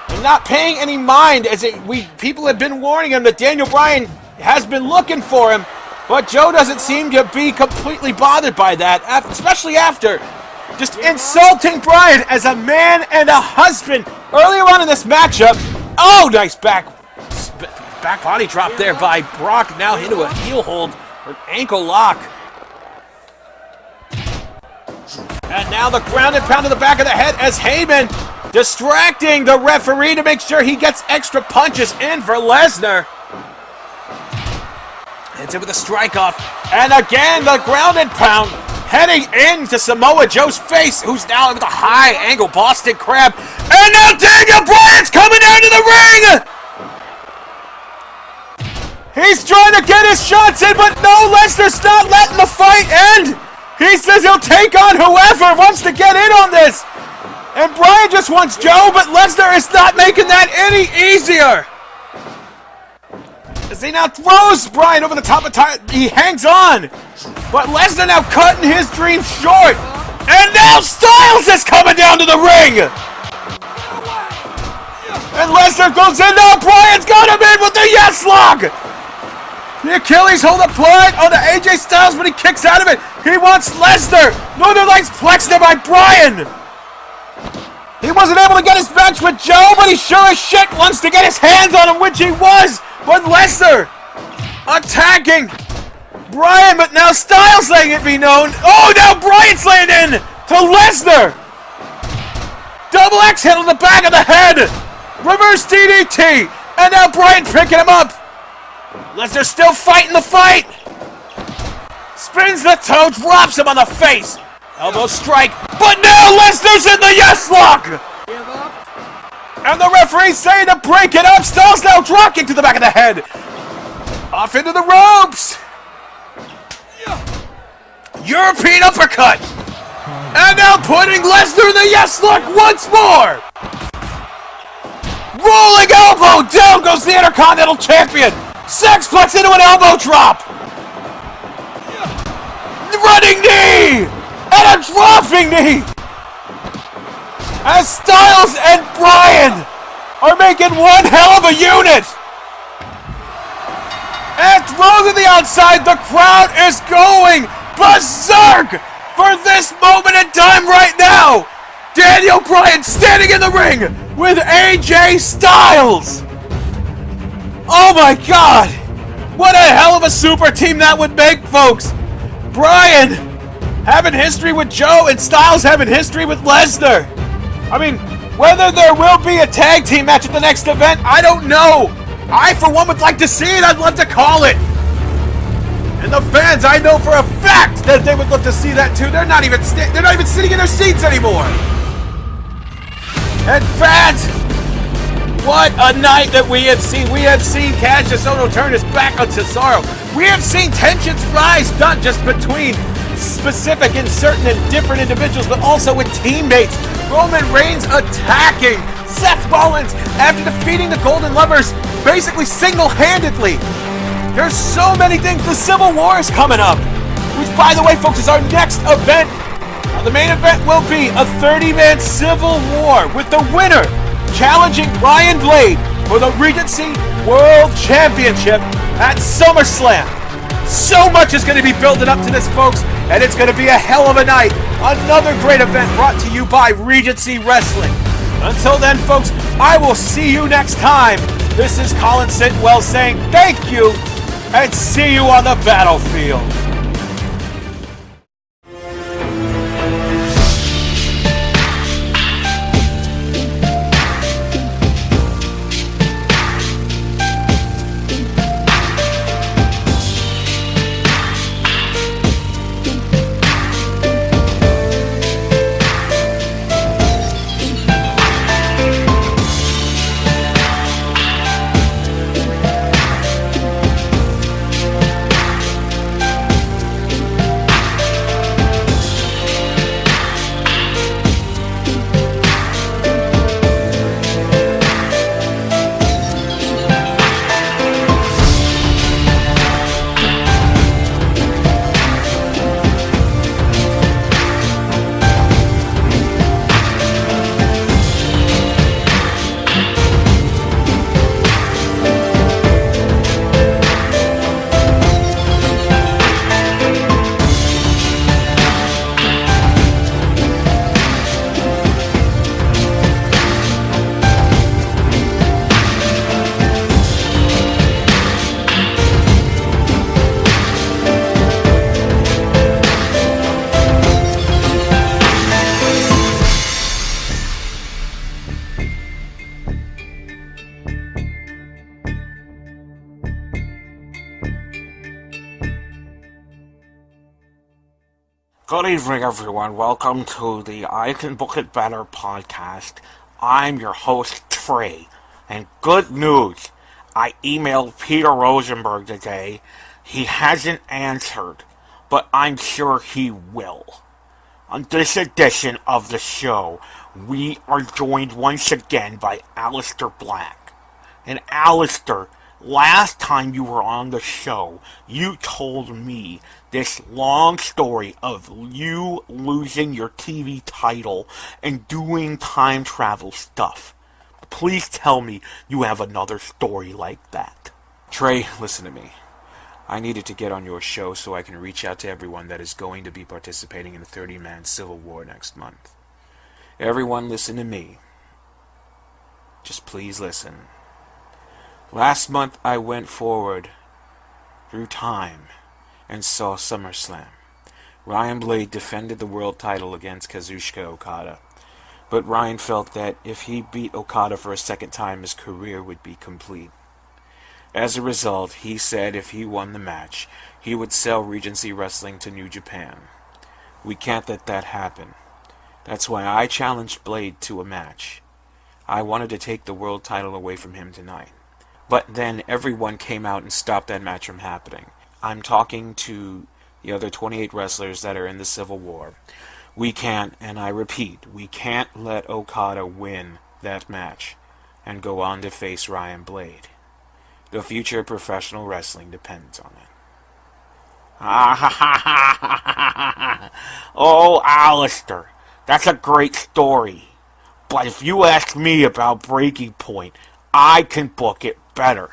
And not paying any mind, as people have been warning him that Daniel Bryan has been looking for him. But Joe doesn't seem to be completely bothered by that, especially after just insulting Bryan as a man and a husband earlier on in this matchup. Oh, nice back body drop there by Brock, now into a heel hold, or an ankle lock. And now the ground and pound to the back of the head as Heyman distracting the referee to make sure he gets extra punches in for Lesnar. Hits it with a strike off. And again, the ground and pound heading into Samoa Joe's face, who's now with a high angle Boston Crab. And now Daniel Bryan's coming down to the ring! He's trying to get his shots in, but no, Lesnar's not letting the fight end! He says he'll take on whoever wants to get in on this! And Bryan just wants Joe, but Lesnar is not making that any easier! As he now throws Bryan over the top of time, he hangs on! But Lesnar now cutting his dreams short! And now Styles is coming down to the ring! And Lesnar goes in, now Bryan's got him in with the yes lock! The Achilles hold applied on the AJ Styles, but he kicks out of it. He wants Lesnar. Northern Lights flexed there by Bryan. He wasn't able to get his match with Joe, but he sure as shit wants to get his hands on him, which he was. But Lesnar attacking Bryan, but now Styles letting it be known. Oh, now Bryan's laying in to Lesnar. Double X hit on the back of the head. Reverse DDT. And now Bryan picking him up. Lesnar still fighting the fight. Spins the toe, drops him on the face. Elbow strike, but now Lesnar's in the yes lock. And the referee's saying to break it up. Styles now dropping to the back of the head. Off into the ropes. European uppercut. And now putting Lesnar in the yes lock once more. Rolling elbow, down goes the Intercontinental Champion. Sexplex into an elbow drop! Running knee! And a dropping knee! As Styles and Bryan are making one hell of a unit! And throw to the outside, the crowd is going berserk for this moment in time right now! Daniel Bryan standing in the ring with AJ Styles! Oh my God! What a hell of a super team that would make, folks! Bryan having history with Joe and Styles having history with Lesnar. I mean, whether there will be a tag team match at the next event, I don't know. I, for one, would like to see it. I'd love to call it. And the fans, I know for a fact that they would love to see that too. They're not even sitting in their seats anymore. And fans, what a night that we have seen. We have seen Cassius Ohno turn his back on Cesaro. We have seen tensions rise, not just between specific and certain and different individuals, but also with teammates. Roman Reigns attacking Seth Rollins after defeating the Golden Lovers basically single-handedly. There's so many things. The Civil War is coming up, which, by the way, folks, is our next event. Now, the main event will be a 30-man Civil War with the winner challenging Ryan Blade for the Regency World Championship at SummerSlam. So much is going to be building up to this, folks, and it's going to be a hell of a night. Another great event brought to you by Regency Wrestling. Until then, folks, I will see you next time. This is Colin Sitwell saying thank you, and see you on the battlefield. Good evening, everyone. Welcome to the I Can Book It Better podcast. I'm your host, Trey. And good news, I emailed Peter Rosenberg today. He hasn't answered, but I'm sure he will. On this edition of the show, we are joined once again by Aleister Black. And Aleister, last time you were on the show, you told me this long story of you losing your TV title and doing time travel stuff. Please tell me you have another story like that. Trey, listen to me. I needed to get on your show so I can reach out to everyone that is going to be participating in the 30-man Civil War next month. Everyone listen to me. Just please listen. Last month I went forward through time and saw SummerSlam. Ryan Blade defended the world title against Kazuchika Okada. But Ryan felt that if he beat Okada for a second time, his career would be complete. As a result, he said if he won the match, he would sell Regency Wrestling to New Japan. We can't let that happen. That's why I challenged Blade to a match. I wanted to take the world title away from him tonight. But then everyone came out and stopped that match from happening. I'm talking to the other 28 wrestlers that are in the Civil War. We can't, and I repeat, we can't let Okada win that match and go on to face Ryan Blade. The future of professional wrestling depends on it. Oh, Aleister, that's a great story. But if you ask me about Breaking Point, I can book it better.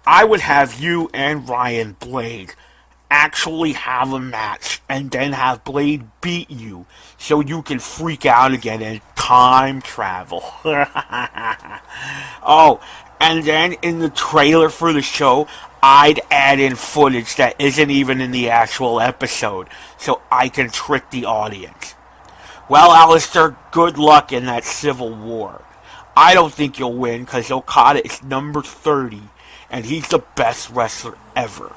I would have you and Ryan Blade actually have a match and then have Blade beat you so you can freak out again and time travel. Oh, and then in the trailer for the show, I'd add in footage that isn't even in the actual episode so I can trick the audience. Well, Aleister, good luck in that Civil War. I don't think you'll win because Okada is number 30 and he's the best wrestler ever.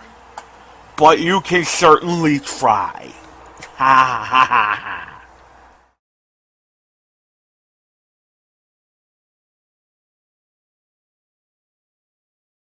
But you can certainly try. Ha ha ha ha.